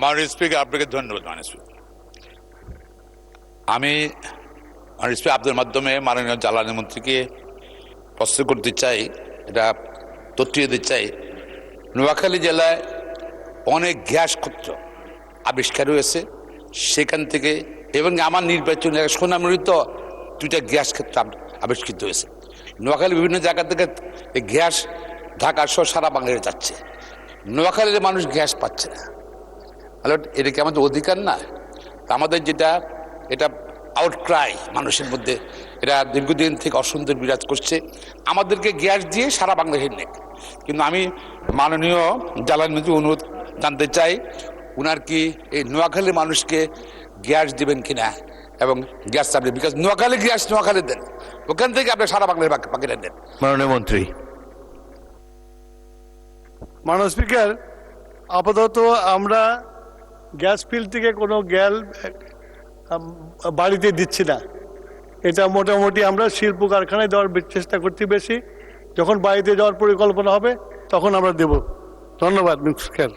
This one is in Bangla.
মাননীয় স্পিকার, আপনাকে ধন্যবাদ। মাননীয় স্পিকার, আমি মাননীয় স্পিকার আপনার মাধ্যমে মাননীয় জ্বালানি মন্ত্রীকে প্রশ্ন করতে চাই, এটা তথ্য দিতে চাই। নোয়াখালী জেলায় অনেক গ্যাস ক্ষেত্র আবিষ্কার হয়েছে সেখান থেকে, এবং আমার নির্বাচন সোনামুড়িতে দুইটা গ্যাস ক্ষেত্র আবিষ্কৃত হয়েছে। নোয়াখালী বিভিন্ন জায়গা থেকে গ্যাস ঢাকা সহ সারা বাংলাদেশে যাচ্ছে। নোয়াখালীর মানুষ গ্যাস পাচ্ছে না। এটা কি আমাদের অধিকার না? আমাদের যেটা এটা আউটক্রাই মানুষের মধ্যে, এটা দীর্ঘদিন থেকে অসন্তোষ বিরাজ করছে। আমাদেরকে গ্যাস দিয়ে সারা বাংলাদেশের নেই। কিন্তু আমি মাননীয় জ্বালানি মন্ত্রী অনুরোধ জানতে চাই, উনার কি এই নোয়াখালীর মানুষকে গ্যাস দেবেন কিনা, এবং গ্যাস চাপবেন, বিকজ নোয়াখালী গ্যাস নোয়াখালী দেন, ওখান থেকে আপনি সারা বাংলাদেশ বাকিটা দেন। মাননীয় মন্ত্রী। মাননীয় স্পিকার, আপাতত আমরা গ্যাস ফিল্ড থেকে কোনো গ্যাস বাড়িতে দিচ্ছি না। এটা মোটামুটি আমরা শিল্প কারখানায় দেওয়ার চেষ্টা করছি বেশি। যখন বাড়িতে যাওয়ার পরিকল্পনা হবে তখন আমরা দেব। ধন্যবাদ স্পিকার।